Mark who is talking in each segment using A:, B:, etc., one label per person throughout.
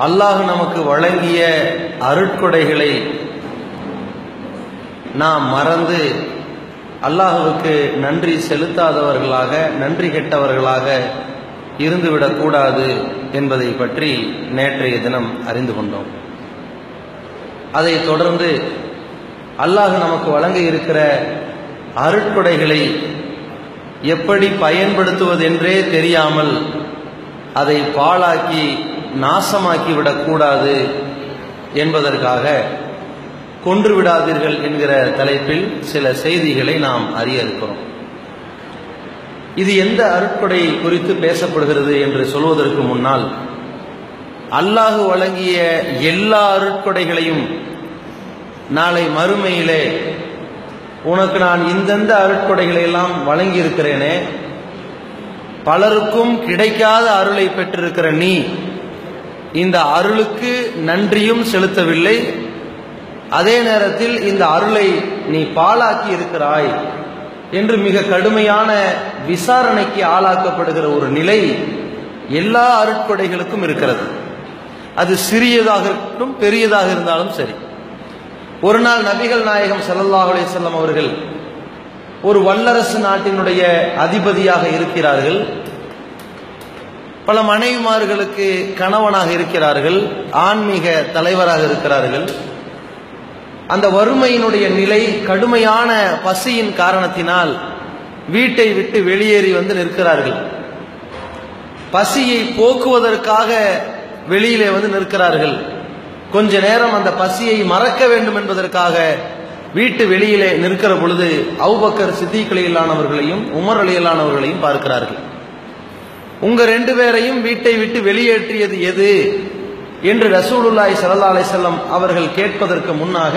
A: அல்லாஹ் நமக்கு வழங்கிய அருட்கொடைகளை நாம் மறந்து அல்லாஹ்வுக்கு நன்றி செலுத்தாதவர்களாக, நன்றி கெட்டவர்களாக இருந்துவிடக்கூடாது என்பதை பற்றி நேற்றைய தினம் அறிந்து கொண்டோம். அதை தொடர்ந்து அல்லாஹ் நமக்கு வழங்க இருக்கிற அருட்கொடைகளை எப்படி பயன்படுத்துவது என்றே தெரியாமல் அதை பாழாக்கி நாசமாக்கி விடக்கூடாது என்பதற்காக கொன்று விடாதீர்கள் என்கிற தலைப்பில் சில செய்திகளை நாம் அறிய இருக்கிறோம். இது எந்த அருட்கொடை குறித்து பேசப்படுகிறது என்று சொல்வதற்கு முன்னால், அல்லாஹ் வழங்கிய எல்லா அருட்கொடைகளையும் நாளை மறுமையிலே உனக்கு நான் இந்தந்த அருட்கொடைகளை எல்லாம் வழங்கி இருக்கிறேனே, பலருக்கும் கிடைக்காத அருளை பெற்றிருக்கிற நீ இந்த அருளுக்கு நன்றியும் செலுத்தவில்லை, அதே நேரத்தில் இந்த அருளை நீ பாழாக்கி இருக்கிறாய் என்று மிக கடுமையான விசாரணைக்கு ஆளாக்கப்படுகிற ஒரு நிலை எல்லா அருட்கொடைகளுக்கும் இருக்கிறது. அது சிறியதாக இருக்கட்டும், பெரியதாக இருந்தாலும் சரி. ஒரு நாள் நபிகள் நாயகம் ஸல்லல்லாஹு அலைஹி வஸல்லம் அவர்கள் ஒரு வல்லரசு நாட்டினுடைய அதிபதியாக இருக்கிறார்கள். பல மனைவிமார்களுக்கு கணவனாக இருக்கிறார்கள், ஆன்மீக தலைவராக இருக்கிறார்கள். அந்த வறுமையினுடைய நிலை, கடுமையான பசியின் காரணத்தினால் வீட்டை விட்டு வெளியேறி வந்து நிற்கிறார்கள். பசியை போக்குவதற்காக வெளியிலே வந்து நிற்கிறார்கள். கொஞ்ச நேரம் அந்த பசியை மறக்க வேண்டும் என்பதற்காக வீட்டு வெளியிலே நிற்கிற பொழுது அபூபக்கர் சித்திக் ரலியல்லாஹு உமர் ரலியல்லாஹு பார்க்கிறார்கள். உங்க ரெண்டு பேரையும் வீட்டை விட்டு வெளியேற்றியது எது என்று ரசூலுல்லாஹி ஸல்லல்லாஹு அலைஹி வஸல்லம் அவர்கள் கேட்பதற்கு முன்னாக,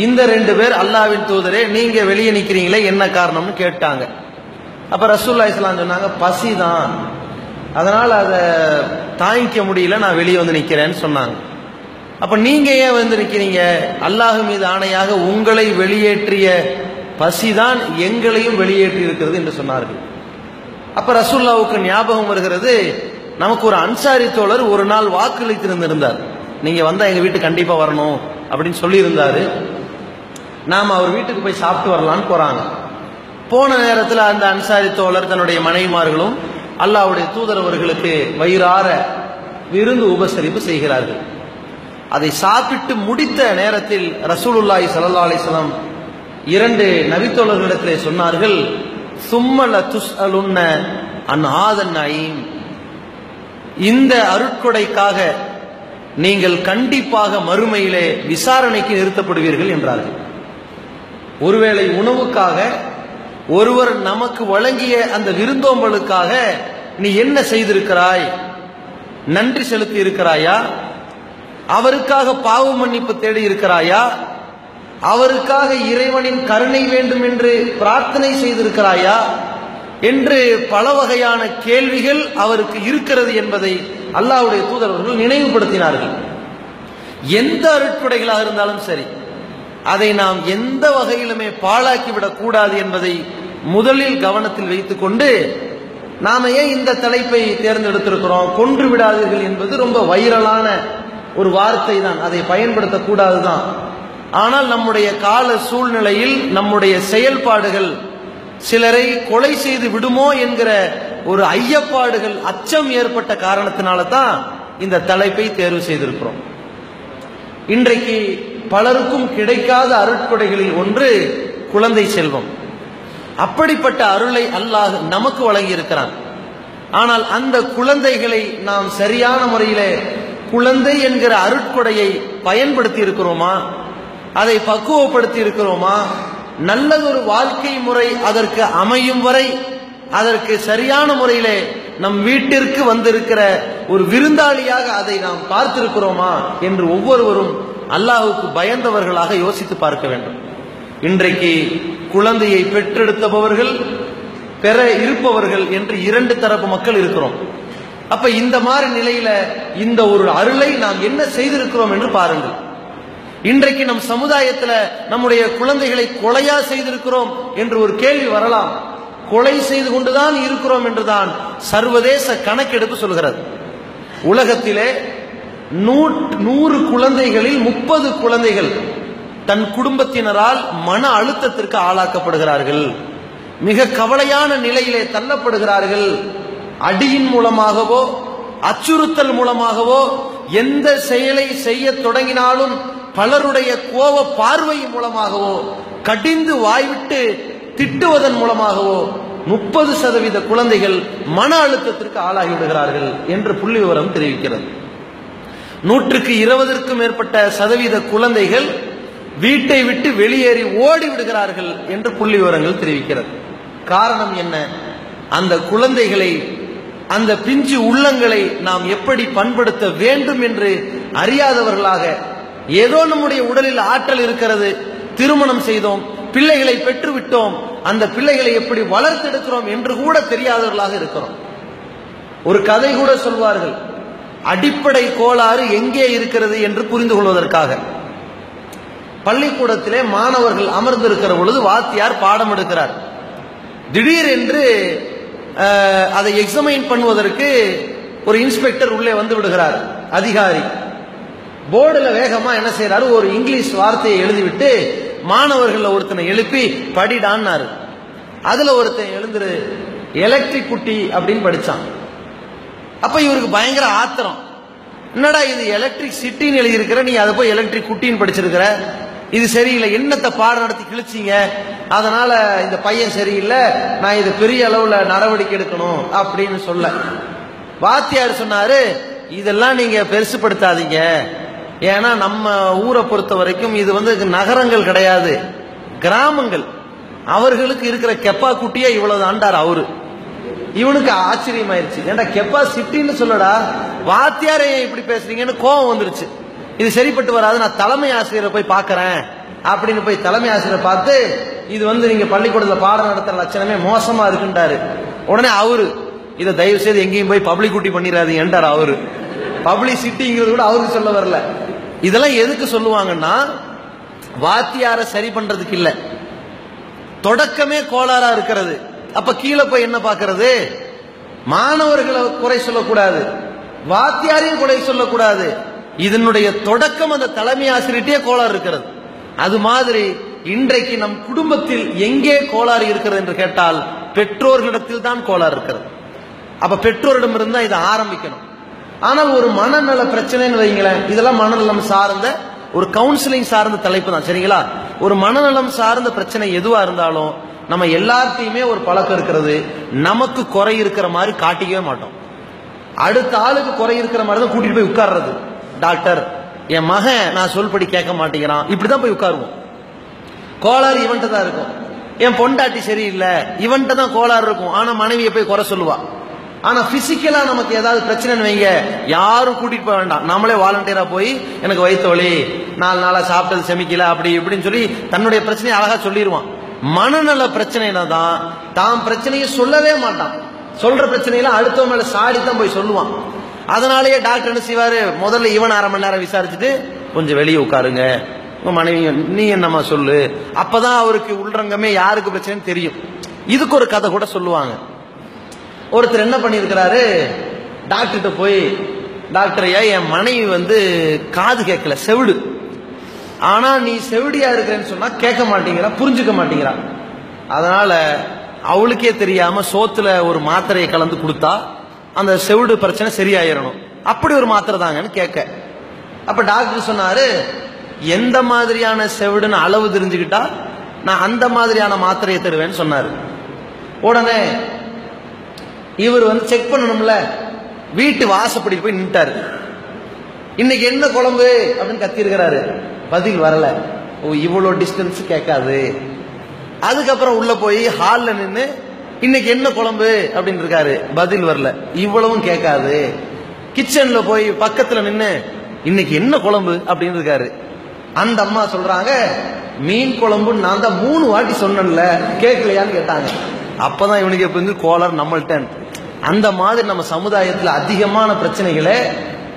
A: இந்த ரெண்டு பேர் அல்லாஹ்வின் தூதரே, நீங்க வெளியே நிக்கிறீங்களே என்ன காரணம்னு கேட்டாங்க. அப்ப ரசூலுல்லாஹி ஸல்லல்லாஹு அலைஹி வஸல்லம் சொன்னாங்க, பசிதான், அதனால அதை தாங்கிக்க முடியல, நான் வெளியே வந்து நிக்கிறேன்னு சொன்னாங்க. அப்ப நீங்க ஏன் வந்து நிக்கிறீங்க? அல்லாஹ் மீது ஆணையாக உங்களை வெளியேற்றிய பசிதான் எங்களையும் வெளியேற்றி இருக்கிறது என்று சொன்னார்கள். அப்ப ரசூலுல்லாஹ்வுக்கு ஞாபகம் வருகிறது, நமக்கு ஒரு அன்சாரி தோழர் ஒரு நாள் வாக்களித்திருந்தார், நீங்க வந்தா எங்க வீட்டுக்கு கண்டிப்பா வரணும் அப்படின்னு சொல்லி இருந்தாரு. நாம அவர் வீட்டுக்கு போய் சாப்பிட்டு வரலான்னு போறாங்க. போன நேரத்தில் அந்த அன்சாரி தோழர் தன்னுடைய மனைவிமார்களும் அல்லாஹ்வுடைய தூதர் அவர்களுக்கு வயிறார விருந்து உபசரிப்பு செய்கிறார்கள். அதை சாப்பிட்டு முடித்த நேரத்தில் ரசூலுல்லாஹி ஸல்லல்லாஹு அலைஹி வஸல்லம் இரண்டு நபித்தோழர்களிடத்திலே சொன்னார்கள், சும்மல துஸ்அலுன்ன அன் ஹாதன் நயீம், இந்த அருட்கொடைக்காக நீங்கள் கண்டிப்பாக மறுமையிலே விசாரணைக்கு நிறுத்தப்படுவீர்கள் என்றார்கள். ஒருவேளை உணவுக்காக ஒருவர் நமக்கு வழங்கிய அந்த விருந்தோம்பலுக்காக நீ என்ன செய்திருக்கிறாய்? நன்றி செலுத்தி இருக்கிறாயா? அவருக்காக பாவ மன்னிப்பு தேடி இருக்கிறாயா? அவருக்காக இறைவனின் கருணை வேண்டும் என்று பிரார்த்தனை செய்திருக்கிறாயா என்று பல வகையான கேள்விகள் அவருக்கு இருக்கிறது என்பதை அல்லாஹ்வுடைய தூதர்கள் நினைவுபடுத்தினார்கள். எந்த அருட்கொடைகளாக இருந்தாலும் சரி, அதை நாம் எந்த வகையிலுமே பாழாக்கிவிடக் கூடாது என்பதை முதலில் கவனத்தில் வைத்துக் கொண்டு, நாம ஏன் இந்த தலைப்பை தேர்ந்தெடுத்திருக்கிறோம்? கொன்று விடாதீர்கள் என்பது ரொம்ப வைரலான ஒரு வார்த்தை தான், அதை பயன்படுத்தக்கூடாதுதான். ஆனால் நம்முடைய கால சூழ்நிலையில் நம்முடைய செயல்பாடுகள் சிலரை கொலை செய்து விடுமோ என்கிற ஒரு ஐயப்பாடுகள், அச்சம் ஏற்பட்ட காரணத்தினால தான் இந்த தலைப்பை தேர்வு செய்திருக்கிறோம். இன்றைக்கு பலருக்கும் கிடைக்காத அருட்கொடைகளில் ஒன்று குழந்தை செல்வம். அப்படிப்பட்ட அருளை அல்லாஹ் நமக்கு வழங்கி இருக்கிறான். ஆனால் அந்த குழந்தைகளை நாம் சரியான முறையிலே குழந்தை என்கிற அருட்கொடையை பயன்படுத்தி இருக்கிறோமா? அதை பக்குவப்படுத்தி இருக்கிறோமா? நல்லதொரு வாழ்க்கை முறை அதற்கு அமையும் வரை அதற்கு சரியான முறையிலே நம் வீட்டிற்கு வந்திருக்கிற ஒரு விருந்தாளியாக அதை நாம் பார்த்திருக்கிறோமா என்று ஒவ்வொருவரும் அல்லாஹ்வுக்கு பயந்தவர்களாக யோசித்து பார்க்க வேண்டும். இன்றைக்கு குழந்தையை பெற்றெடுத்தவர்கள், பெற இருப்பவர்கள் என்று இரண்டு தரப்பு மக்கள் இருக்கிறோம். அப்ப இந்த மாதிரி நிலையில இந்த ஒரு அருளை நாம் என்ன செய்திருக்கிறோம் என்று பாருங்கள். இன்றைக்கு நம் சமுதாயத்தில் நம்முடைய குழந்தைகளை கொலையா செய்திருக்கிறோம் என்று ஒரு கேள்வி வரலாம். கொலை செய்து கொண்டுதான் இருக்கிறோம் என்றுதான் சர்வதேச கணக்கெடுப்பு சொல்கிறது. உலகத்திலே 100 குழந்தைகளில் 30 குழந்தைகள் தன் குடும்பத்தினரால் மன அழுத்தத்திற்கு ஆளாக்கப்படுகிறார்கள். மிக கவலையான நிலையிலே தள்ளப்படுகிறார்கள். அடியின் மூலமாகவோ அச்சுறுத்தல் மூலமாகவோ எந்த செயலை செய்ய தொடங்கினாலும் பலருடைய கோப பார்வை மூலமாகவோ கடிந்து வாய்விட்டு திட்டுவதன் மூலமாகவோ 30% குழந்தைகள் மன அழுத்தத்திற்கு ஆளாகி விடுகிறார்கள் என்று புள்ளி விவரம் தெரிவிக்கிறது. 120க்கும் மேற்பட்ட சதவீத குழந்தைகள் வீட்டை விட்டு வெளியேறி ஓடி விடுகிறார்கள் என்று புள்ளி விவரங்கள் தெரிவிக்கிறது. காரணம் என்ன? அந்த குழந்தைகளை, அந்த பிஞ்சு உள்ளங்களை நாம் எப்படி பண்படுத்த வேண்டும் என்று அறியாதவர்களாக, ஏதோ நம்முடைய உடலில் ஆற்றல் இருக்கிறது, திருமணம் செய்தோம், பிள்ளைகளை பெற்றுவிட்டோம், அந்த பிள்ளைகளை எப்படி வளர்த்தெடுக்கிறோம் என்று கூட தெரியாதவர்களாக இருக்கிறோம். ஒரு கதை கூட சொல்வார்கள், அடிப்படை கோளாறு எங்கே இருக்கிறது என்று புரிந்து கொள்வதற்காக. பள்ளிக்கூடத்திலே மாணவர்கள் அமர்ந்திருக்கிற பொழுது வாத்தியார் பாடம் எடுக்கிறார். திடீரென்று அதை எக்ஸாமைன் பண்ணுவதற்கு ஒரு இன்ஸ்பெக்டர் உள்ளே வந்து விடுகிறார், அதிகாரி. போர்டுல வேகமா என்ன செய்யறாரு, ஒரு இங்கிலீஷ் வார்த்தையை எழுதிவிட்டு மாணவர்கள் ஒருத்தனை எழுப்பி படிடான்னாரு. அதுல ஒருத்தன் எழுந்துரு எலக்ட்ரிக் குட்டி அப்படின்னு படிச்சான். அப்ப இவருக்கு பயங்கர ஆத்திரம், என்னடா இது எலக்ட்ரிக் சிட்டின்னு எழுதி இருக்கிற, நீ அதை போய் எலக்ட்ரிக் குட்டின்னு படிச்சிருக்கிற, இது சரியில்லை, என்னத்தை பாடம் நடத்தி கிழிச்சிங்க, அதனால இந்த பையன் சரியில்லை, நான் இது பெரிய அளவுல நடவடிக்கை எடுக்கணும் அப்படின்னு சொல்ல. வாத்தியார் சொன்னாரு, இதெல்லாம் நீங்க பெருசுப்படுத்தாதீங்க, ஏன்னா நம்ம ஊரை பொறுத்த வரைக்கும் இது நகரங்கள் கிடையாது, கிராமங்கள், அவர்களுக்கு இருக்கிற கெப்பா குட்டியா இவ்வளவு ஆண்டார் அவரு. இவனுக்கு ஆச்சரியமாயிருச்சு, ஏன்டா கெப்பா சிட்டின்னு சொல்லடா, வாத்தியாரை இப்படி பேசுறீங்கன்னு கோபம் வந்துருச்சு. இது சரிப்பட்டு வராது, நான் தலைமை ஆசிரியரை போய் பார்க்கறேன் அப்படின்னு போய் தலைமை ஆசிரியரை பார்த்து, இது நீங்க பள்ளிக்கூடத்தில் பாடம் நடத்துற லட்சணமே மோசமா இருக்குன்றாரு. உடனே அவரு, இதை தயவு செய்து எங்கேயும் போய் பப்ளிக் குட்டி பண்ணிடாதீங்க என்றார் அவரு. பப்ளிசிட்டிங்கிறது கூட அவருக்கு சொல்ல வரல. இதெல்லாம் எதுக்கு சொல்லுவாங்கன்னா, வாத்தியாரை சரி பண்றதுக்கு இல்ல, தொடக்கமே கோளாறா இருக்கிறது. அப்ப கீழே போய் என்ன பார்க்கிறது, மாணவர்களை குறை சொல்லக்கூடாது, வாத்தியாரையும் குறை சொல்லக்கூடாது, இதனுடைய தொடக்கம் அந்த தலைமை ஆசிரியர்கிட்டே கோளாறு இருக்கிறது. அது மாதிரி இன்றைக்கு நம் குடும்பத்தில் எங்கே கோளாறு இருக்கிறது என்று கேட்டால் பெற்றோர்களிடத்தில் தான் கோளாறு இருக்கிறது. அப்ப பெற்றோரிடம் இருந்தா இதை ஆரம்பிக்கணும். ஆனால் ஒரு மனநல பிரச்சனைன்னு வைங்களேன், இதெல்லாம் மனநலம் சார்ந்த ஒரு கவுன்சிலிங் சார்ந்த தலைப்பு தான், சரிங்களா? ஒரு மனநலம் சார்ந்த பிரச்சனை எதுவா இருந்தாலும் நம்ம எல்லாத்தையுமே ஒரு பழக்கம் இருக்கிறது, நமக்கு குறை இருக்கிற மாதிரி காட்டிக்கவே மாட்டோம். அடுத்த ஆளுக்கு குறை இருக்கிற மாதிரி தான் கூட்டிட்டு போய் உட்கார்றது. டாக்டர், என் மகன் நான் சொல்படி கேட்க மாட்டேங்கிறான், இப்படிதான் போய் உட்காருவோம். கோளாறு இவன்ட்ட தான் இருக்கும். என் பொண்டாட்டி சரியில்லை, இவன்ட்ட தான் கோளாறு இருக்கும், ஆனா மனைவியை போய் குறை சொல்லுவா. ஆனா பிசிக்கலா நமக்கு ஏதாவது பிரச்சனைன்னு வைங்க, யாரும் கூட்டிட்டு போக வேண்டாம், நம்மளே வாலண்டியரா போய் எனக்கு வயிற்று வலி, 4 நாளா சாப்பிட்டது செமிக்கல, அப்படி இப்படின்னு சொல்லி தன்னுடைய பிரச்சனையை அழகா சொல்லிடுவான். மனநல பிரச்சனைனா தான் தான் பிரச்சனையை சொல்லவே மாட்டான், சொல்ற பிரச்சனையெல்லாம் அடுத்தவங்க மேல சாடி தான் போய் சொல்லுவான். அதனாலேயே டாக்டர் என்ன செய்வாரு, முதல்ல இவன் 1/2 மணி நேரம் விசாரிச்சுட்டு கொஞ்சம் வெளியே உட்காருங்க, உங்க மனைவி நீ என்னமா சொல்லு, அப்பதான் அவருக்கு உள்ரங்கமே யாருக்கு பிரச்சனைன்னு தெரியும். இதுக்கு ஒரு கதை கூட சொல்லுவாங்க. ஒருத்தர் என்ன பண்ணிருக்கிறாரு, டாக்டர்கிட்ட போய், டாக்டர் ஐயா என் மனைவி காது கேட்கல, செவிடு, ஆனா நீ செவிடியா இருக்கிறேன்னு சொன்னா கேட்க மாட்டேங்கிறா, புரிஞ்சுக்க மாட்டேங்கிறா, அதனால அவளுக்கே தெரியாம சோத்துல ஒரு மாத்திரையை கலந்து கொடுத்தா அந்த செவிடு பிரச்சனை சரியாயிரணும், அப்படி ஒரு மாத்திரை தாங்கன்னு கேட்க. அப்ப டாக்டர் சொன்னாரு, எந்த மாதிரியான செவிடுன்னு அளவு தெரிஞ்சுக்கிட்டா நான் அந்த மாதிரியான மாத்திரையை தருவேன்னு சொன்னாரு. உடனே இவர் செக் பண்ணணும்ல, வீட்டு வாசப்படி போய் நின்ட்டாரு. இன்னைக்கு என்ன குழம்பு அப்படின்னு கத்தி இருக்கிறாரு, பதில் வரல. ஓ, இவ்வளவு டிஸ்டன்ஸ் கேட்காது. அதுக்கப்புறம் உள்ள போய் ஹால்ல நின்று இன்னைக்கு என்ன குழம்பு அப்படின்னு இருக்காரு, பதில் வரல, இவ்வளவும் கேட்காது. கிச்சன்ல போய் பக்கத்துல நின்று இன்னைக்கு என்ன குழம்பு அப்படின்னு இருக்காரு. அந்த அம்மா சொல்றாங்க, மீன் குழம்பு நான் தான் 3 வாட்டி சொன்னேன்ல, கேட்கலையான்னு கேட்டாங்க. அப்பதான் இவனுக்கு எப்ப கோளாறு நம்மள்ட்ட. அந்த மாதிரி நம்ம சமுதாயத்தில் அதிகமான பிரச்சனைகளை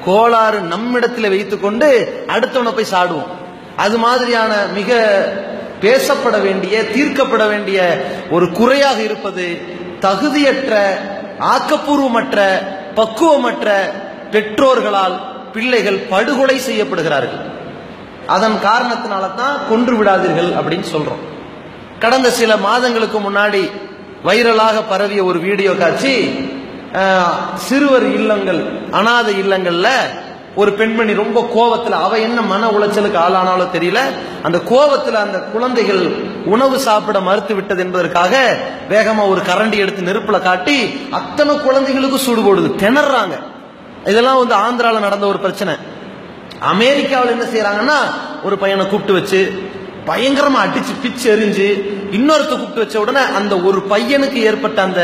A: கோளாறு நம்மிடத்தில் வைத்துக் கொண்டு அடுத்தவனை போய் சாடுவோம். அது மாதிரியான மிக பேசப்பட வேண்டிய, தீர்க்கப்பட வேண்டிய ஒரு குறையாக இருப்பது தகுதியற்ற, ஆக்கப்பூர்வமற்ற, பக்குவமற்ற பெற்றோர்களால் பிள்ளைகள் படுகொலை செய்யப்படுகிறார்கள். அதன் காரணத்தினால தான் கொன்று விடாதீர்கள் அப்படின்னு சொல்றோம். கடந்த சில மாதங்களுக்கு முன்னாடி வைரலாக பரவிய ஒரு வீடியோ காட்சி, சிறுவர் இல்லங்கள், அனாதை இல்லங்கள்ல ஒரு பெண்மணி ரொம்ப கோபத்துல, அவ என்ன மன உளைச்சலுக்கு ஆளானாலும் தெரியல, அந்த கோபத்துல அந்த குழந்தைகள் உணவு சாப்பிட மறுத்து விட்டது என்பதற்காக வேகமா ஒரு கரண்டி எடுத்து நெருப்புல காட்டி அத்தனை குழந்தைகளுக்கு சூடு போடுது, திணறாங்க. இதெல்லாம் வந்து ஆந்திரால நடந்த ஒரு பிரச்சனை. அமெரிக்காவில் என்ன செய்யறாங்கன்னா, ஒரு பையனை கூப்பிட்டு வச்சு பயங்கரமா அடிச்சு பிச்சு எரிஞ்சு இன்னொருத்த கூப்பிட்டு வச்ச உடனே அந்த ஒரு பையனுக்கு ஏற்பட்ட அந்த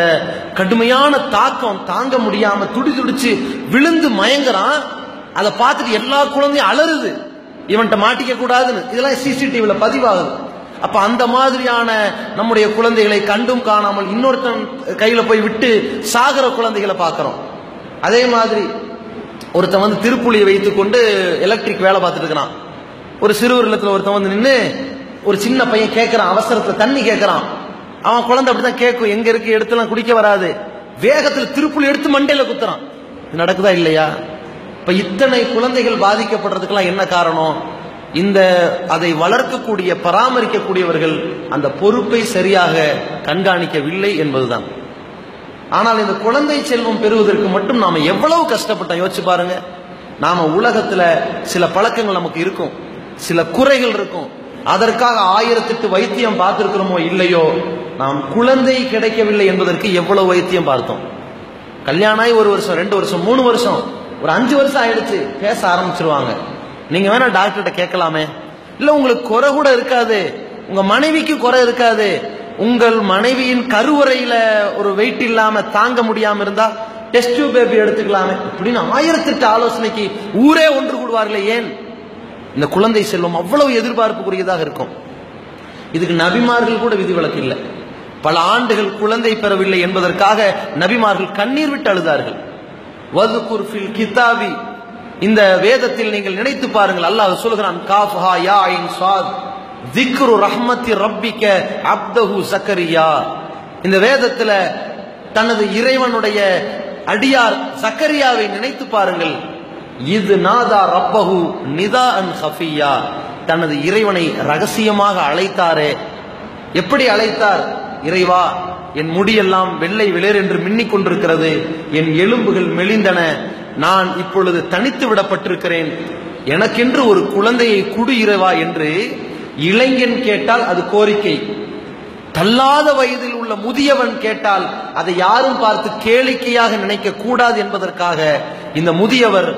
A: கடுமையான தாக்கம் தாங்க முடியாம துடி துடிச்சு விழுந்து மயங்குறான். அதை பார்த்துட்டு எல்லா குழந்தையும் அலறுது, இவன்கிட்ட மாட்டிக்க கூடாதுன்னு. இதெல்லாம் சிசிடிவில பதிவாகுது. அப்ப அந்த மாதிரியான நம்முடைய குழந்தைகளை கண்டும் காணாமல் இன்னொருத்தன் கையில போய் விட்டு சாகர குழந்தைகளை பார்க்கிறோம். அதே மாதிரி ஒருத்தன் வந்து திருப்புளியை வைத்துக் கொண்டு எலக்ட்ரிக் வேலை பார்த்துட்டு இருக்கிறான். ஒரு சிறுவர் இல்லத்துல ஒருத்தன் வந்து நின்று ஒரு சின்ன பையன் கேட்கிறான், அவசரத்துல தண்ணி கேட்கிறான். அவன் குழந்தை அப்படித்தான் கேட்கும், எங்க இருக்கு எடுத்துலாம் குடிக்க வராது, வேகத்துல திருப்புளி எடுத்து மண்டையில குத்துறான். இது நடக்குதா இல்லையா? இப்ப இத்தனை குழந்தைகள் பாதிக்கப்படுறதுக்கெல்லாம் என்ன காரணம்? இந்த அதை வளர்க்கக்கூடிய பராமரிக்கக்கூடியவர்கள் அந்த பொறுப்பை சரியாக கண்காணிக்கவில்லை என்பதுதான். ஆனால் இந்த குழந்தை செல்வம் பெறுவதற்கு மட்டும் நாம எவ்வளவு கஷ்டப்பட்டோம் யோசிச்சு பாருங்க. நாம உலகத்துல சில பழக்கங்கள் நமக்கு இருக்கும், சில குறைகள் இருக்கும், அதற்காக 1008 வைத்தியம் பார்த்திருக்கிறோமோ இல்லையோ, நாம் குழந்தை கிடைக்கவில்லை என்பதற்கு எவ்வளவு வைத்தியம் பார்த்தோம். கல்யாணம் ஆகி 1 வருஷம் 2 வருஷம் 3 வருஷம் ஒரு 5 வருஷம் ஆயிடுச்சு, பேச ஆரம்பிச்சிருவாங்க. நீங்க வேணா டாக்டர்கிட்ட கேட்கலாமே. இல்ல உங்களுக்கு குறை கூட இருக்காது, உங்க மனைவிக்கு குறை இருக்காது, உங்கள் மனைவியின் கருவறையில ஒரு வெயிட் இல்லாம தாங்க முடியாம இருந்தா டெஸ்ட் டியூப் பேபி எடுத்துக்கலாமே அப்படின்னு 1008 ஆலோசனைக்கு ஊரே ஒன்று கூடுவார்களே. ஏன்? இந்த குழந்தை செல்வம் அவ்வளவு எதிர்பார்ப்புக்குரியதாக இருக்கும். இதுக்கு நபிமார்கள் கூட விதிவிலக்கு இல்லை. பல ஆண்டுகள் குழந்தை பெறவில்லை என்பதற்காக நபிமார்கள் கண்ணீர் விட்டு அழுதார்கள். வதுகுர் ஃபில் கிதாபி, இந்த வேதத்தில் நீங்கள் நினைத்து பாருங்கள், அல்லாஹ் சொல்கிறான், காஃப் ஹா யா ஐன் ஸாத் ذிக்ரு ரஹ்மத்தி ரப்பிக அப்தஹு ஜக்கரியா. இந்த வேதத்துல தனது இறைவனுடைய அடியார் ஜக்கரியாவை நினைத்து பாருங்கள். இது நாதா ரப்பஹு நிதாஅன் ஹஃபியா, தனது இறைவனை ரகசியமாக அழைத்தாரே. எப்படி அழைத்தார்? இறைவா, என் முடியெல்லாம் வெள்ளை வெளிர் என்று மின்னிக் கொண்டிருக்கிறது, என் எலும்புகள் மெலிந்தன, நான் இப்பொழுது தனித்து விடப்பட்டிருக்கிறேன், எனக்கென்று ஒரு குழந்தையை குடு இறைவா என்று இளைஞன் கேட்டால் அது கோரிக்கை. தள்ளாத வயதில் உள்ள முதியவன் கேட்டால் அதை யாரும் பார்த்து கேளிக்கையாக நினைக்க கூடாது என்பதற்காக இந்த முதியவர்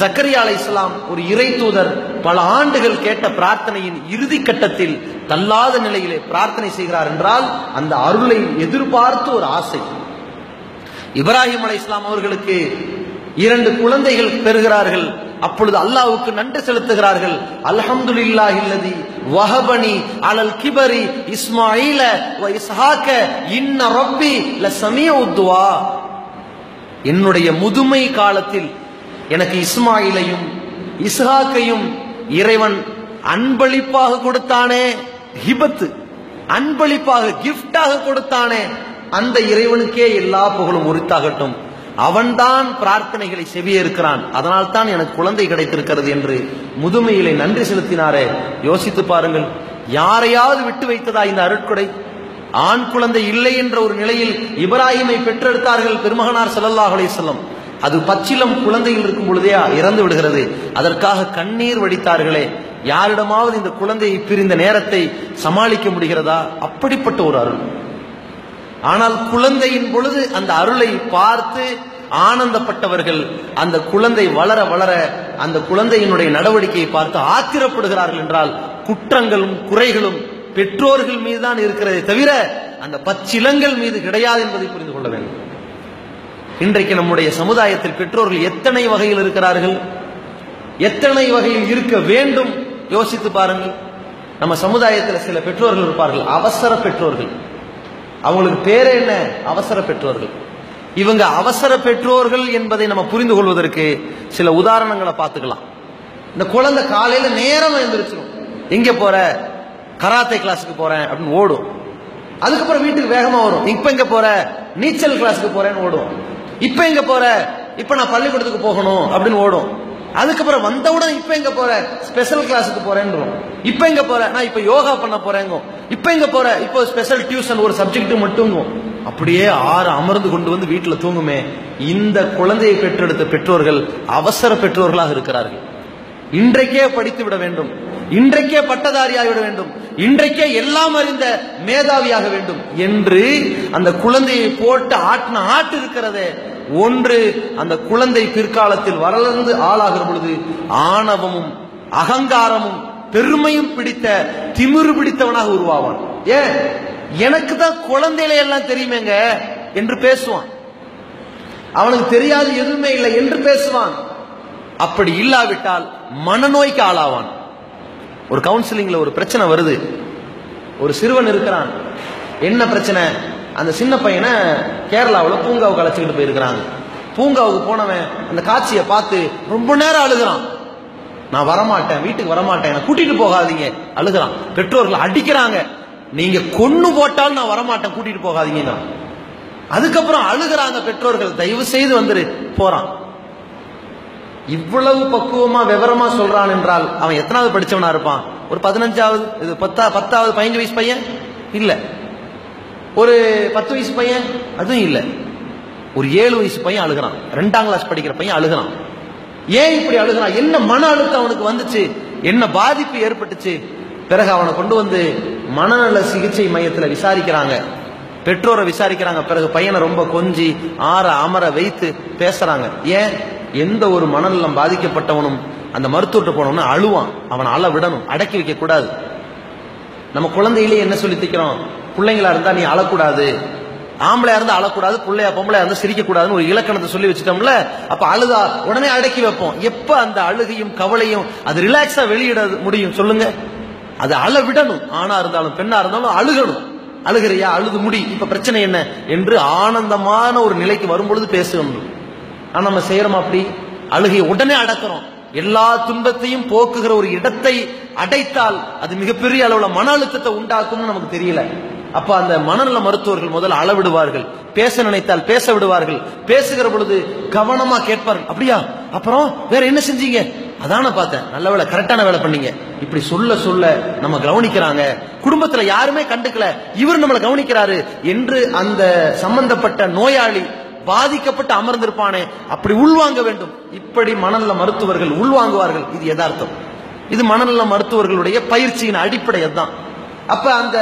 A: ஜக்கரியா அலைஹிஸ்ஸலாம் ஒரு இறை தூதர் பல ஆண்டுகள் கேட்ட பிரார்த்தனையின் இறுதி கட்டத்தில் தள்ளாத நிலையிலே பிரார்த்தனை செய்கிறார் என்றால் அந்த அருளை எதிர்பார்த்து ஒரு ஆசை. இப்ராஹிம் அலைஹிஸ்ஸலாம் அவர்களுக்கு 2 குழந்தைகள் பெறுகிறார்கள். அப்பொழுது அல்லாஹ்வுக்கு நன்றி செலுத்துகிறார்கள். அல்ஹம்துலில்லாஹில்லதி வஹபனி அலல் கிபரி இஸ்மாஈல வ இஸ்ஹாக இன்ன ரப்பி லஸமீஉத் துஆ. என்னுடைய முதுமை காலத்தில் எனக்கு இஸ்மாயிலையும் இஸ்ஹாக்கையும் இறைவன் அன்பளிப்பாக கொடுத்தானே, ஹிபத், அன்பளிப்பாக கிஃப்டாக கொடுத்தானே, அந்த இறைவனுக்கே எல்லா புகழும் உரித்தாகட்டும். அவன்தான் பிரார்த்தனைகளை செவியேற்கிறான், அதனால் தான் எனக்கு குழந்தை கிடைத்திருக்கிறது என்று முதுமையிலே நன்றி செலுத்தினாரே. யோசித்து பாருங்கள், யாரையாவது விட்டு வைத்ததா இந்த அருட்கொடை? ஆண் குழந்தை இல்லை என்ற ஒரு நிலையில் இப்ராஹிமை பெற்றெடுத்தார்கள் பெருமகனார் ஸல்லல்லாஹு அலைஹி வஸல்லம். அது பச்சிலம் குழந்தையில் இருக்கும் பொழுதே இறந்து விடுகிறது. அதற்காக கண்ணீர் வடித்தார்களே. யாரிடமாவது இந்த குழந்தையை பிரிந்த நேரத்தை சமாளிக்க முடிகிறதா? அப்படிப்பட்ட ஒரு அருள். ஆனால் குழந்தையின் பொழுது அந்த அருளை பார்த்து ஆனந்தப்பட்டவர்கள் அந்த குழந்தை வளர வளர அந்த குழந்தையினுடைய நடவடிக்கையை பார்த்து ஆத்திரப்படுகிறார்கள் என்றால் குற்றங்களும் குறைகளும் பெற்றோர்கள் மீதுதான் இருக்கிறதே தவிர அந்த பச்சிலங்கள் மீது கிடையாது என்பதை புரிந்து கொள்ள வேண்டும். இன்றைக்கு நம்முடைய சமுதாயத்தில் பெற்றோர்கள் எத்தனை வகையில் இருக்கிறார்கள், எத்தனை வகையில் இருக்க வேண்டும் யோசித்து பாருங்கள். நம்ம சமுதாயத்தில் சில பெற்றோர்கள் இருப்பார்கள், அவசர பெற்றோர்கள். அவங்களுக்கு பேரே என்ன? அவசர பெற்றோர்கள். இவங்க அவசர பெற்றோர்கள் என்பதை நம்ம புரிந்து கொள்வதற்கு சில உதாரணங்களை பார்த்துக்கலாம். இந்த குழந்தை காலையில நேரம் எழுந்திருச்சிடும். எங்க போற? கராத்தே கிளாஸுக்கு போறேன் அப்படின்னு ஓடும். அதுக்கப்புறம் வீட்டுக்கு வேகமா வரும். இப்ப எங்க போற? நீச்சல் கிளாஸுக்கு போறேன்னு ஓடும். இப்ப எங்க போற? இப்ப நான் பள்ளிக்கூடத்துக்கு போகணும் அப்படின்னு ஓடும். அதுக்கப்புறம் வந்தவுடன் இப்ப எங்க போற, ஸ்பெஷல் கிளாஸுக்கு போறேன்றோம். இப்ப எங்க போற, நான் இப்ப யோகா பண்ண போறேங்க. இப்ப எங்க போற, இப்போ ஸ்பெஷல் டியூஷன் ஒரு சப்ஜெக்ட் மட்டும். அப்படியே அமர்ந்து கொண்டு வந்து வீட்டுல தூங்குமே. இந்த குழந்தையை பெற்றெடுத்த பெற்றோர்கள் அவசர பெற்றோர்களாக இருக்கிறார்கள். இன்றைக்கே படித்து விட வேண்டும், இன்றைக்கே பட்டதாரியாக விட வேண்டும், இன்றைக்கே எல்லாம் அறிந்த மேதாவியாக வேண்டும் என்று அந்த குழந்தையை போட்டு ஆட்டின ஆட்டு இருக்கிறதே ஒன்று. அந்த குழந்தை பிற்காலத்தில் வளர்ந்து ஆளாகிற பொழுது ஆணவமும் அகங்காரமும் பெருமையும் பிடித்த திமிரு பிடித்தவனாக உருவாவான். ஏன், எனக்கு தான் குழந்தையில எல்லாம் தெரியுமேங்க என்று பேசுவான். அவனுக்கு தெரியாது எதுவுமே இல்லை என்று பேசுவான். அப்படி இல்லாவிட்டால் மனநோய்க்கு ஆளாவான். ஒரு கவுன்சிலிங்ல ஒரு பிரச்சனை வருது. ஒரு சிறுவன் இருக்கிறான். என்ன பிரச்சனை, அந்த சின்ன பையனை கேரளாவில் பூங்காவுக்கு அழைச்சிக்கிட்டு போயிருக்கிறாங்க. பூங்காவுக்கு போனவன் அந்த காட்சியை பார்த்து ரொம்ப நேரம் அழுகிறான். நான் வரமாட்டேன், வீட்டுக்கு வரமாட்டேன், என்ன கூட்டிட்டு போகாதீங்க, அழுகிறான். பெற்றோர்கள் அடிக்கிறாங்க, நீங்க கொன்னு போட்டாலும் நான் வரமாட்டேன், கூட்டிட்டு போகாதீங்க. அதுக்கப்புறம் அழுகிறாங்க பெற்றோர்கள், தயவு செய்து வந்துரு. போறான். இவ்வளவு பக்குவமா விவரமா சொல்றான் என்றால் அவன் எத்தனாவது படிச்சவனா இருப்பான்? ஒரு 15வது, 10வது 15 வயசு பையன் இல்ல, ஒரு 10 வயசு பையன் அதுவும் இல்ல, ஒரு 7 வயசு பையன் அழுகிறான். 2ஆம் கிளாஸ் படிக்கிற பையன் அழுகிறான். ஏன் இப்படி அழுகிறான்? என்ன மன அழுத்தம் அவனுக்கு வந்துச்சு, என்ன பாதிப்பு ஏற்பட்டுச்சு? பிறகு அவனை கொண்டு வந்து மனநல சிகிச்சை மையத்தில் விசாரிக்கிறாங்க, பெற்றோரை விசாரிக்கிறாங்க. பிறகு பையனை ரொம்ப கொஞ்சி அமர வைத்து பேசுறாங்க. ஏன், எந்த ஒரு மனநலம் பாதிக்கப்பட்டவனும் அந்த மருத்துவர்கிட்ட போனவன அழுவான். அவனை அழ விடணும், அடக்கி வைக்க கூடாது. நம்ம குழந்தையிலேயே என்ன சொல்லி தைக்கிறோம், பிள்ளைங்களா இருந்தா நீ அழக்கூடாது, ஆம்பளையா இருந்தா அழக்கூடாது, பிள்ளையா பொம்பளையா இருந்தா சிரிக்க கூடாதுன்னு ஒரு இலக்கணத்தை சொல்லி வச்சுட்டோம்ல. அப்ப அழுதா உடனே அடக்கி வைப்போம். எப்ப அந்த அழுகையும் கவலையும் அது ரிலாக்ஸா வெளியிட முடியும் சொல்லுங்க? அது அழ விடணும். ஆணா இருந்தாலும் பெண்ணா இருந்தாலும் அழுகணும். அழுகிறியா, அழுது முடி, இப்ப பிரச்சனை என்ன என்று ஆனந்தமான ஒரு நிலைக்கு வரும்பொழுது பேசணும். ஆனா நம்ம செய்யறோம் அப்படி? அழுகையை உடனே அடக்கிறோம். எல்லா துன்பத்தையும் போக்குகிற ஒரு இடத்தை அடைத்தால் அது மிகப்பெரிய அளவுல மன அழுத்தத்தை உண்டாக்கும்னு நமக்கு தெரியல. அப்ப அந்த மனநல மருத்துவர்கள் முதல்ல அளவிடுவார்கள், பேச நினைத்தால் பேச விடுவார்கள், பேசுகிற பொழுது கவனமா கேட்பார்கள். அப்படியா, அப்புறம் வேற என்ன செஞ்சீங்க, அதான பார்த்தேன், நல்ல வேலை, கரெக்டான வேலை பண்ணீங்க. இப்படி சொல்ல சொல்ல நம்ம கவனிக்கிறாங்க. குடும்பத்துல யாருமே கண்டுக்கல, இவர் நம்மளை கவனிக்கிறாரு என்று அந்த சம்பந்தப்பட்ட நோயாளி பாதிக்கப்பட்டு அமர்ந்திருப்பானே அப்படி உள்வாங்க வேண்டும். இப்படி மனநல மருத்துவர்கள் உள்வாங்குவார்கள். இது யதார்த்தம். இது மனநல மருத்துவர்களுடைய பயிற்சியின் அடிப்படை தான். அப்ப அந்த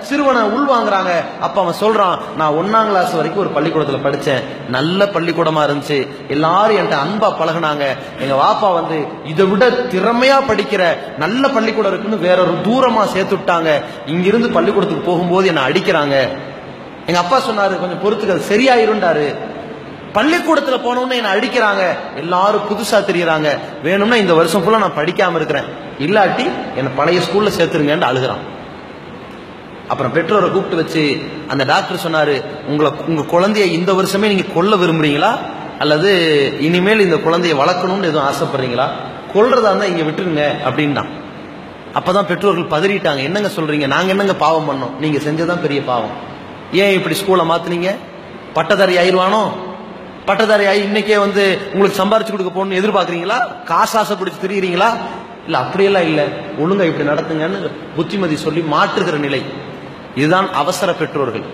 A: சிறுவனை உள்வாங்குறாங்க. அப்ப அவன் சொல்றான், நான் 1ஆம் கிளாஸ் வரைக்கும் ஒரு பள்ளிக்கூடத்துல படிச்சேன், நல்ல பள்ளிக்கூடமா இருந்துச்சு, எல்லாரும் என்கிட்ட அன்பா பழகுனாங்க. எங்க வாப்பா வந்து இதை விட திறமையா படிக்கிற நல்ல பள்ளிக்கூடம் இருக்குன்னு வேற ஒரு தூரமா சேர்த்து விட்டாங்க. இங்கிருந்து பள்ளிக்கூடத்துக்கு போகும்போது என்னை அடிக்கிறாங்க. எங்க அப்பா சொன்னாரு, கொஞ்சம் பொறுத்துக்க, சரியாயிருந்தாரு. பள்ளிக்கூடத்துல போனோம்னு என்ன அடிக்கிறாங்க, எல்லாரும் புதுசா தெரியறாங்க, வேணும்னா இந்த வருஷம் ஃபுல்லா நான் படிக்காம இருக்கிறேன், இல்லாட்டி என்ன பழைய ஸ்கூல்ல சேர்த்துருங்கன்னு அழுகிறான். அப்புறம் பெற்றோரை கூப்பிட்டு வச்சு அந்த டாக்டர் சொன்னாரு, உங்க குழந்தைய இந்த வருஷமே நீங்க கொல்ல விரும்புறீங்களா, அல்லது இனிமேல் இந்த குழந்தைய வளர்க்கணும்னு எதுவும் ஆசைப்படுறீங்களா, கொல்றதா இருந்தா இங்க விட்டுருங்க அப்படின்னா. அப்பதான் பெற்றோர்கள் பதறிட்டாங்க. என்னங்க சொல்றீங்க, நாங்க என்னங்க பாவம் பண்ணோம், நீங்க செஞ்சதான் பெரிய பாவம். ஏன் இப்படி ஸ்கூலை மாத்துனீங்க? பட்டதாரி ஆயிடுவானோ, பட்டதாரி ஆகி இன்னைக்கே வந்து உங்களுக்கு சம்பாரிச்சு கொடுக்க போகணும்னு எதிர்பார்க்குறீங்களா, காசு ஆசை பிடிச்சி திரிகிறீங்களா? இல்ல, அப்படியெல்லாம் இல்ல, ஒழுங்கா இப்படி நடத்துங்கன்னு புத்திமதி சொல்லி மாற்றுகிற நிலை. இதுதான் அவசர பெற்றோர்கள்.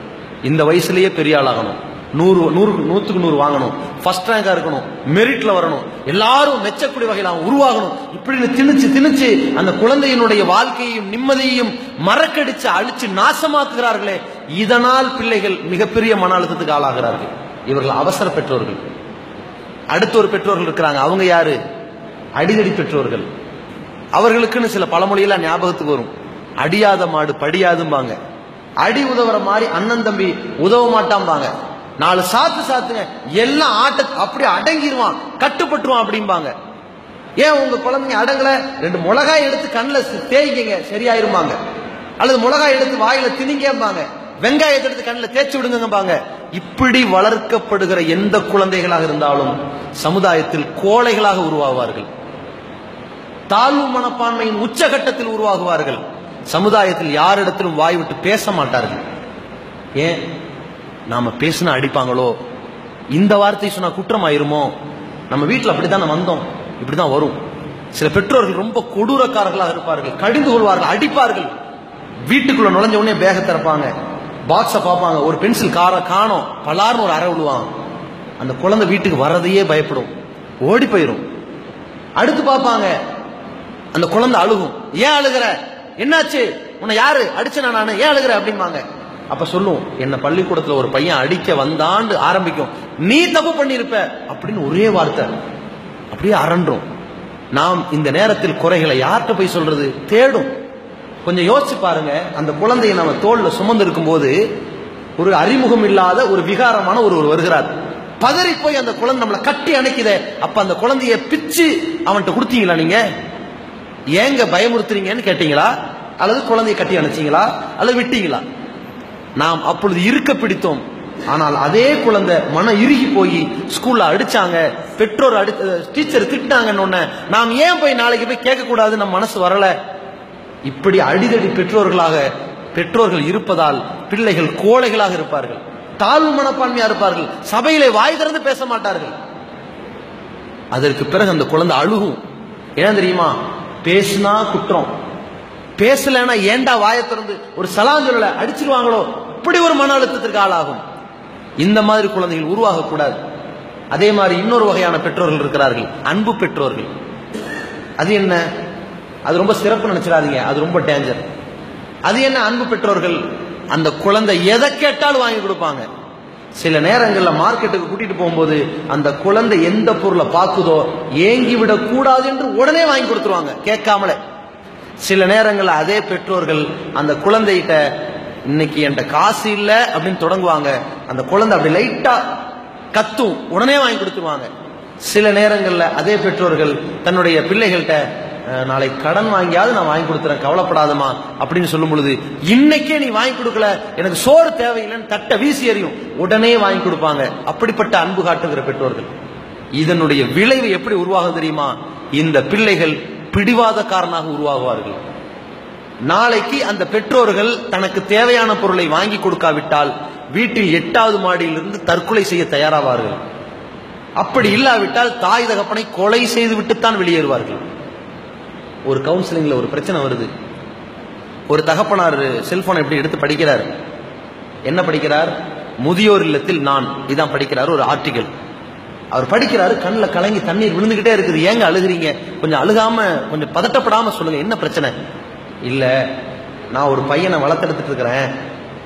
A: இந்த வயசுலயே பெரிய ஆளாகணும், 100க்கு 100 வாங்கணும், ஃபர்ஸ்ட் ரேங்கா இருக்கணும், மெரிட்ல வரணும், எல்லாரும் மெச்சக்கூடிய வகையில் அவன் உருவாகணும். இப்படின்னு திணிச்சு அந்த குழந்தையினுடைய வாழ்க்கையையும் நிம்மதியையும் மறக்கடிச்சு அழிச்சு நாசமாக்குகிறார்களே, இதனால் பிள்ளைகள் மிகப்பெரிய மன அழுத்தத்துக்கு ஆளாகிறார்கள். இவர்கள் அவசர பெற்றோர்கள். அடுத்த ஒரு பெற்றோர்கள் இருக்கிறாங்க. அவங்க யாரு? அடிதடி பெற்றோர்கள். அவர்களுக்குன்னு சில பழமொழியெல்லாம் ஞாபகத்துக்கு வரும். அடியாத மாடு படியாதும்பாங்க. அடி உதவுற மாதிரி அண்ணன் தம்பி உதவ மாட்டாம்பாங்க. 4 சாத்துங்க, எல்லாம் அப்படி அடங்கிடுவான், கட்டுப்பட்டுருவான் அப்படிம்பாங்க. ஏன் உங்க குழந்தைங்க அடங்கல? 2 மிளகாய் எடுத்து கண்ணில் தேய்ங்க, சரியாயிருப்பாங்க. அல்லது மிளகாய் எடுத்து வாயில திணிங்கம்பாங்க, வெங்காயத்தை எடுத்து கண்ணில் தேய்ச்சி விடுங்கம்பாங்க. இப்படி வளர்க்கப்படுகிற எந்த குழந்தைகளாக இருந்தாலும் சமுதாயத்தில் கோழைகளாக உருவாகுவார்கள். தாழ்வு மனப்பான்மையின் உச்சகட்டத்தில் உருவாகுவார்கள். சமுதாயத்தில் யாரிடத்திலும் வாய் விட்டு பேச மாட்டார்கள். ஏன்? நாம பேசினா அடிப்பாங்களோ, இந்த வார்த்தை சொன்னா குற்றமாயிருமோ. நம்ம வீட்டில் அப்படித்தானே வந்தோம். இப்படிதான் வரும். சில பெற்றோர்கள் ரொம்ப கொடூரக்காரர்களாக இருப்பார்கள், கடிந்து கொள்வார்கள், அடிப்பார்கள். வீட்டுக்குள்ள நுழைஞ்ச உடனே பேக திறப்பாங்க, பாக்ஸ பார்ப்பாங்க, ஒரு பென்சில் காணோம், பலார்னு ஒரு அறை விடுவாங்க. அந்த குழந்தை வீட்டுக்கு வரதையே பயப்படும், ஓடி போயிடும். அடுத்து பார்ப்பாங்க, அந்த குழந்தை அழுகும். ஏன் அழுகிற, என்னாச்சு, உன்னை யாரு அடிச்சனா, நானு ஏன் அழுகிற அப்படிம்பாங்க. அப்ப சொல்லும், என்ன பள்ளிக்கூடத்துல ஒரு பையன் அடிக்க வந்தான்னு ஆரம்பிக்கும். நீ தப்பு பண்ணிருப்ப அப்படின்னு ஒரே வார்த்தை, அப்படியே அரண்டும். நாம் இந்த நேரத்தில் குறைகளை யார்கிட்ட போய் சொல்றது? தேடும். கொஞ்சம் யோசிச்சு பாருங்க, அந்த குழந்தையை நம்ம தோல்ல சுமந்து இருக்கும் போது ஒரு அறிமுகம் இல்லாத ஒரு விகாரமான ஒருவர் வருகிறார். பதறி போய் அந்த குழந்தை நம்மளை கட்டி அணைக்குதே, அப்ப அந்த குழந்தைய பிச்சு அவன்கிட்ட கொடுத்தீங்களா? நீங்க ஏங்க பயமுறுத்துறீங்கன்னு கேட்டீங்களா? அல்லது குழந்தைய கட்டி அணைச்சீங்களா? அல்லது விட்டீங்களா? நாம் அப்பொழுது இருக்க பிடித்தோம். ஆனால் அதே குழந்தை மன இறுகி போய் ஸ்கூல்ல அடிச்சாங்க, பெற்றோர் டீச்சர் திட்டினாங்கன்னு நாம் ஏன் போய் நாளைக்கு போய் கேட்க கூடாது? நம்ம மனசு வரல. இப்படி அடிதடி பெற்றோர்கள் இருப்பதால் பிள்ளைகள் கோழைகளாக இருப்பார்கள், தாழ்வு மனப்பான்மையா இருப்பார்கள், சபையிலே வாய் திறந்து பேச மாட்டார்கள். அதற்கு பிறகு அந்த குழந்தை அழுகும். ஏன் தெரியுமா? பேசுனா குற்றம், பேசலன்னா ஏண்டா வாயை திறந்து ஒரு சலாஞ்சொல்ல அடிச்சிருவாங்களோ, இப்படி ஒரு மன அழுத்தத்திற்கு ஆளாகும். இந்த மாதிரி குழந்தைகள் உருவாக கூடாது. அதே மாதிரி இன்னொரு வகையான பெற்றோர்கள் இருக்கிறார்கள், அன்பு பெற்றோர்கள். அது என்ன? அது ரொம்ப சிறப்பு நினைச்சிடாதீங்க, அது ரொம்ப டேஞ்சர். அது என்ன அன்பு பெற்றோர்கள்? அந்த குழந்தை எதை கேட்டாலும் வாங்கி கொடுப்பாங்க. சில நேரங்களில் மார்க்கெட்டுக்கு கூட்டிட்டு போகும்போது அந்த குழந்தை எந்த பொருளை பார்க்குதோ ஏங்கி விடக் கூடாது என்று உடனே வாங்கி கொடுத்துருவாங்க, கேட்காமல. சில நேரங்களில் அதே பெற்றோர்கள் அந்த குழந்தைகிட்ட இன்னைக்கு என்கிட்ட காசு இல்லை அப்படின்னு தொடங்குவாங்க. அந்த குழந்தை அப்படி லைட்டா கத்தும், உடனே வாங்கி கொடுத்துருவாங்க. சில நேரங்களில் அதே பெற்றோர்கள் தன்னுடைய பிள்ளைகள்கிட்ட நாளை கடன் வாங்கியாவது நான் வாங்கி கொடுத்துறேன், கவலைப்படாதமா அப்படின்னு சொல்லும் பொழுது, இன்னைக்கே நீ வாங்கி கொடுக்கல, எனக்கு சோறு தேவையில்லைன்னு தட்ட வீசி எறியும், உடனே வாங்கி கொடுப்பாங்க. அப்படிப்பட்ட அன்பு காட்டுகிற பெற்றோர்கள். இதனுடைய விளைவு எப்படி உருவாகும் தெரியுமா? இந்த பிள்ளைகள் பிடிவாதக்காரனாக உருவாகுவார்கள். நாளைக்கு அந்த பெற்றோர்கள் தனக்கு தேவையான பொருளை வாங்கி கொடுக்காவிட்டால் வீட்டில் 8வது மாடியிலிருந்து தற்கொலை செய்ய தயாராவார்கள். அப்படி இல்லாவிட்டால் தாய் தகப்பனை கொலை செய்து விட்டுத்தான் வெளியேறுவார்கள். ஒரு கவுன்சிலிங்ல ஒரு பிரச்சனை வருது. ஒரு தகப்பனார் செல்போனை எப்படி எடுத்து படிக்கிறார். என்ன படிக்கிறார்? முதியோர் இல்லத்தில் நான், இதான் படிக்கிறார். ஒரு ஆர்டிகல் அவர் படிக்கிறாரு, கண்ணில் கலங்கி தண்ணீர் விழுந்துகிட்டே இருக்குது. ஏங்க அழுகிறீங்க? கொஞ்சம் அழுகாம, கொஞ்சம் பதட்டப்படாம சொல்லுங்க, என்ன பிரச்சனை? இல்ல, நான் ஒரு பையனை வளர்த்தெடுத்துட்டு இருக்கிறேன்,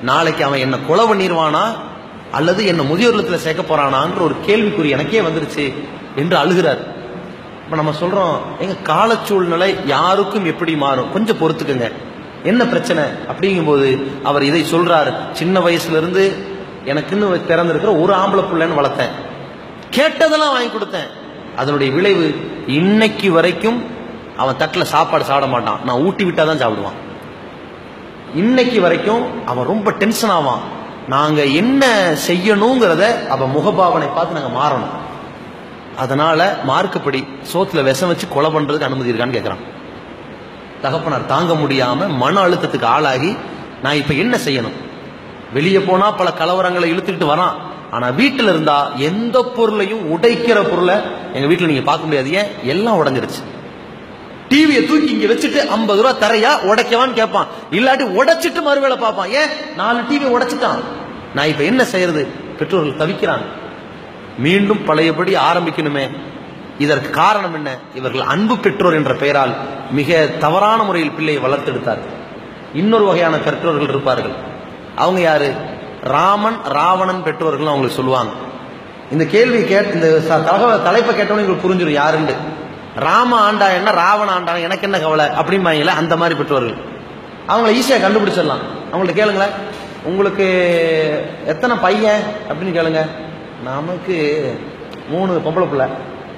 A: நாளைக்கு அவன் என்ன கொலை பண்ணிடுவானா அல்லது என்ன முதியோர் இல்லத்துல சேர்க்க போறானான்ற ஒரு கேள்விக்குறி எனக்கே வந்துருச்சு என்று அழுகிறார். இப்ப நம்ம சொல்றோம், எங்க கால சூழ்நிலை யாருக்கும் எப்படி மாறும், கொஞ்சம் பொறுத்துக்குங்க, என்ன பிரச்சனை அப்படிங்கும் போது அவர் இதை சொல்றாரு. சின்ன வயசுல இருந்து எனக்குன்னு பிறந்திருக்கிற ஒரு ஆம்பளை பிள்ளைன்னு வளர்த்தேன், கேட்டதெல்லாம் வாங்கி கொடுத்தேன். அதனுடைய விளைவு இன்னைக்கு வரைக்கும் அவன் தட்டில் சாப்பாடு சாப்பிட மாட்டான், நான் ஊட்டி விட்டாதான் சாப்பிடுவான். இன்னைக்கு வரைக்கும் அவன் ரொம்ப டென்ஷன் ஆவான். நாங்க என்ன செய்யணுங்கிறத அவன் முகபாவனை பார்த்து நாங்க மாறணும். அதனால மார்க்கப்படி சோத்துல விஷம் வச்சு கொலை பண்றதுக்கு அனுமதி இருக்கான்னு கேட்கிறான். தகப்பனார் தாங்க முடியாம மன அழுத்தத்துக்கு ஆளாகி, நான் இப்ப என்ன செய்யணும்? வெளியே போனா பல கலவரங்களை இழுத்துக்கிட்டு வரான், ஆனா வீட்டுல இருந்தா எந்த பொருளையும், உடைக்கிற பொருளை எங்க வீட்டுல நீங்க பார்க்க முடியாது. ஏன்? எல்லாம் உடஞ்சிருச்சு. டிவியை தூக்கி இங்க வச்சுட்டு 50 ரூபா தரையா உடைக்கவான்னு கேட்பான், இல்லாட்டி உடைச்சிட்டு மறுவேளை பார்ப்பான். ஏன்? 4 டிவி உடைச்சிட்டான். நான் இப்ப என்ன செய்யறது? பெற்றோர்கள் தவிக்கிறான். மீண்டும் பழையபடி ஆரம்பிக்கணுமே. இதற்கு காரணம் என்ன? இவர்கள் அன்பு பெற்றோர் என்ற பெயரால் மிக தவறான முறையில் பிள்ளையை வளர்த்தெடுத்தார்கள். இன்னொரு வகையான பெற்றோர்கள் இருப்பார்கள். அவங்க யாரு? ராமன் ராவணன் பெற்றோர்கள் அவங்களுக்கு சொல்லுவாங்க. இந்த கேள்வி இந்த தலைப்பை கேட்டவங்க உங்களுக்கு புரிஞ்சிடும் யாருன்னு. ராம ஆண்டா என்ன, ராவண ஆண்டா எனக்கு என்ன கவலை அப்படிம்பாங்களே, அந்த மாதிரி பெற்றோர்கள். அவங்கள ஈஸியா கண்டுபிடிச்சிடலாம். அவங்கள்ட்ட கேளுங்களேன், உங்களுக்கு எத்தனை பையன் அப்படின்னு கேளுங்க. நமக்கு 3 பொம்பளை பிள்ளை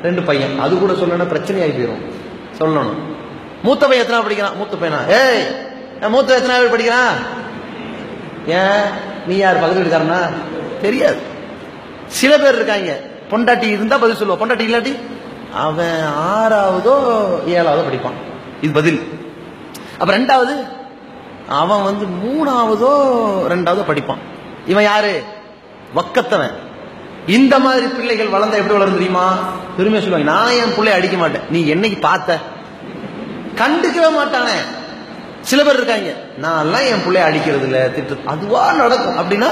A: 2 பையன். அது கூட சொல்லணும், பிரச்சனையாகி போயிடும். சொல்லணும். மூத்த பையன் எத்தனை படிக்கிறான்? மூத்த பையனா? ஏய், மூத்த எத்தனை பேர் படிக்கிறான்? ஏன், நீ யார்? பக்கத்து வீட்டுக்காரனா? தெரியாது. சில பேர் இருக்காங்க, பொண்டாட்டி இருந்தா பதில் சொல்லுவான், பொண்டாட்டி இல்லாட்டி அவன் 6வதோ 7வதோ படிப்பான். இது பதில். அப்ப 2வது அவன் 3வதோ 2வதோ படிப்பான். இவன் யாரு? வக்கத்தவன். இந்த மாதிரி பிள்ளைகள் வளர்ந்தா எப்படி வளரும் தெரியுமா? பெருமையா சொல்லுவாங்க, நான் என் பிள்ளை அடிக்க மாட்டேன். நீ என்னைக்கு பார்த்த? கண்டுக்கவே மாட்டானே. சில பேர் இருக்காங்க, நான் எல்லாம் என் பிள்ளைய அடிக்கிறது இல்ல, திட்டு, அதுவா நடக்கும் அப்படின்னா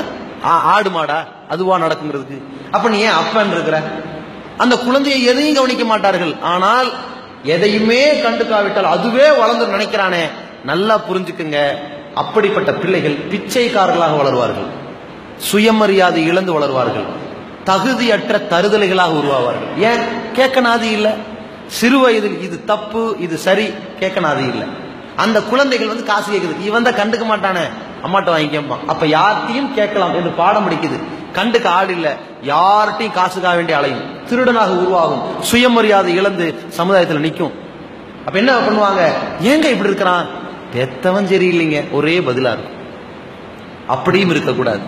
A: ஆடு மாடா அதுவா நடக்குங்கிறதுக்கு அப்ப நீ ஏன் அப்பன் இருக்கிற? அந்த குழந்தையை எதையும் கவனிக்க மாட்டார்கள். ஆனால் எதையுமே கண்டுக்காவிட்டால் அதுவே வளர்ந்து நினைக்கிறானே, நல்லா புரிஞ்சுக்குங்க. அப்படிப்பட்ட பிள்ளைகள் பிச்சைக்காரர்களாக வளருவார்கள், சுயமரியாதை இழந்து வளருவார்கள், தகுதியற்ற தருதலைகளாக உருவாவார்கள். ஏன்? கேட்க நாதி இல்லை. சிறு வயதில் இது தப்பு இது சரி கேட்க நாதி இல்லை. அந்த குழந்தைகள் காசு கேட்குது, இவன் தான் கண்டுக்க மாட்டானே, அம்மாட்ட வாங்கி கேட்பான். அப்ப யார்ட்டையும் கேட்கலாம் என்று பாடம் படிக்குது. கண்டுக்க ஆள் இல்ல, யார்ட்டையும் காசுக்காக வேண்டிய அலையும், திருடனாக உருவாகும், சுயமரியாதை இழந்து சமுதாயத்தில் நிற்கும். அப்ப என்ன பண்ணுவாங்க? ஏங்க இப்படி இருக்கிறான்? பெத்தவன் சரியில்லைங்க, ஒரே பதிலா இருக்கும். அப்படியும் இருக்கக்கூடாது.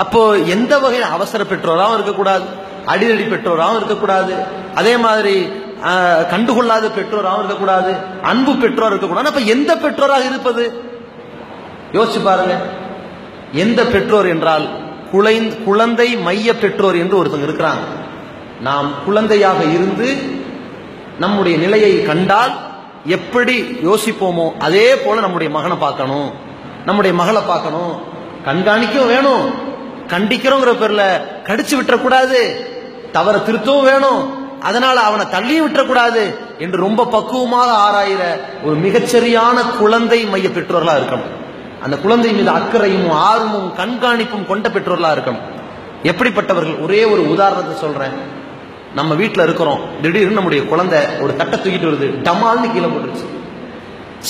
A: அப்போ எந்த வகையில் அவசர பெற்றோராகவும் இருக்கக்கூடாது, அடிதடி பெற்றோராகவும் இருக்கக்கூடாது, அதே மாதிரி கண்டுகொள்ளாத பெற்றோராகவும் இருக்கக்கூடாது, அன்பு பெற்றோர் இருக்கக்கூடாது. அப்ப எந்த பெற்றோராக இருப்பது? யோசிச்சு பாருங்க. எந்த பெற்றோர் என்றால் குழந்தை மைய பெற்றோர் என்று ஒருத்தங்க இருக்கிறாங்க. நாம் குழந்தையாக இருந்து நம்முடைய நிலையை கண்டால் எப்படி யோசிப்போமோ அதே போல நம்முடைய மகனை பார்க்கணும், நம்முடைய மகளை பார்க்கணும். கண்காணிக்கவும் வேணும், கண்டிக்கிறோங்கிற பேர்ல கடிச்சு விட்டுறக்கூடாது, தவற திருத்தவும் வேணும், அதனால அவனை தள்ளி விட்டுறக்கூடாது என்று ரொம்ப பக்குவமாக ஆராயிற ஒரு மிகச்சரியான குழந்தை மைய பெற்றோர்களா இருக்கணும். அந்த குழந்தை மீது அக்கறையும் ஆர்வமும் கண்காணிப்பும் கொண்ட பெற்றோர்களா இருக்கணும். எப்படிப்பட்டவர்கள்? ஒரே ஒரு உதாரணத்தை சொல்றேன். நம்ம வீட்டில் இருக்கிறோம், திடீர்னு நம்முடைய குழந்தை ஒரு தட்டை தூக்கிட்டு வருது, டமால்னு கீழே போட்டுருச்சு.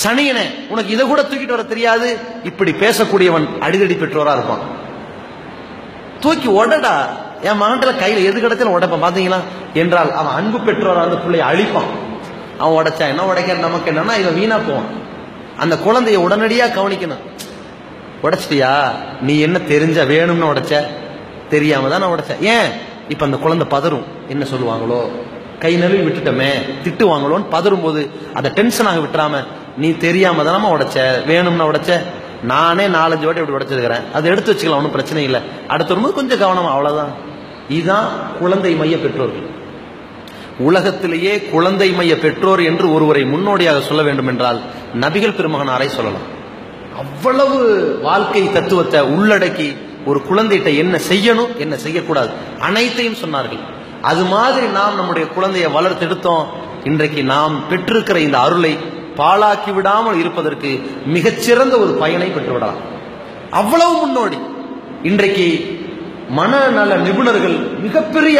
A: சனியனே, உனக்கு இதை கூட தூக்கிட்டு வர தெரியாது, இப்படி பேசக்கூடியவன் அடிதடி பெற்றோரா இருப்பான். தூக்கி உடடா, என் மகன்ல கையில எது கிடைச்சாலும் உடைப்பான் பாத்தீங்களா என்றால் அவன் அன்பு பெற்றோரா அந்த பிள்ளைய அழிப்பான். அவன் உடைச்சா என்ன, உடைக்க நமக்கு என்னன்னா இவன் வீணா போவான். அந்த குழந்தைய உடனடியா கவனிக்கணும். உடைச்சிட்டியா? நீ என்ன தெரிஞ்ச வேணும்னு உடைச்ச? தெரியாம தான் நான் உடைச்சேன். ஏன்? இப்ப அந்த குழந்தை பதறும், என்ன சொல்லுவாங்களோ, கை நழுவி விட்டுட்டோமே, திட்டுவாங்களோன்னு பதறும் போது அதை டென்ஷனாக விட்டுறாம, நீ தெரியாம தானமா உடைச்ச, வேணும்னா உடைச்ச, நானே 4-5 வாட்டி இப்படி உடைச்சிருக்கிறேன், அதை எடுத்து வச்சுக்கலாம், ஒன்றும் பிரச்சனை இல்லை, அடுத்த வரும்போது கொஞ்சம் கவனமா, அவ்வளவுதான். இதுதான் குழந்தை மைய பெற்றோர்கள். உலகத்திலேயே குழந்தை மைய பெற்றோர் என்று ஒருவரை முன்னோடியாக சொல்ல வேண்டும் என்றால் நபிகள் பெருமகனாரை சொல்லலாம். அவ்வளவு வாழ்க்கை தத்துவத்தை உள்ளடக்கி ஒரு குழந்தைகிட்ட என்ன செய்யணும் என்ன செய்யக்கூடாது அனைத்தையும் சொன்னார்கள். அது மாதிரி நாம் நம்முடைய குழந்தையை வளர்த்தெடுத்தோம். இன்றைக்கு நாம் பெற்றிருக்கிற இந்த அருளை பாழாக்கி விடாமல் இருப்பதற்கு மிகச்சிறந்த ஒரு பயனை பெற்றுவிடலாம். அவ்வளவு முன்னோடி. இன்றைக்கு மனநல நிபுணர்கள் மிகப்பெரிய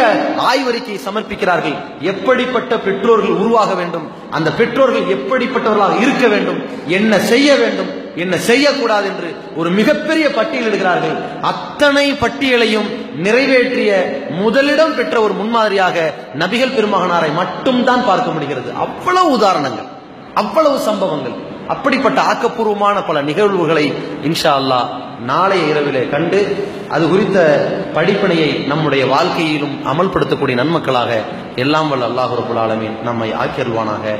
A: ஆய்வறிக்கை சமர்ப்பிக்கிறார்கள். எப்படிப்பட்ட பெற்றோர்கள் உருவாக வேண்டும், அந்த பெற்றோர்கள் எப்படிப்பட்டவர்களாக இருக்க வேண்டும், என்ன செய்ய வேண்டும் என்ன செய்யக்கூடாது என்று ஒரு மிகப்பெரிய பட்டியல் எடுக்கிறார்கள். அத்தனை பட்டியலையும் நிறைவேற்றிய முதலிடம் பெற்ற ஒரு முன்மாதிரியாக நபிகள் பெருமகனாரை மட்டும்தான் பார்க்க முடிகிறது. அவ்வளவு உதாரணங்கள், அவ்வளவு சம்பவங்கள், அப்படிப்பட்ட ஆக்கப்பூர்வமான பல நிகழ்வுகளை இன்ஷா அல்லாஹ் நாளைய இரவிலே கண்டு அது குறித்த படிப்பினையை நம்முடைய வாழ்க்கையிலும் அமல்படுத்தக்கூடிய நன்மக்களாக எல்லாம் வல்ல அல்லாஹ் ரப்பல் ஆலமீன் நம்மை ஆக்கியருள்வானாக.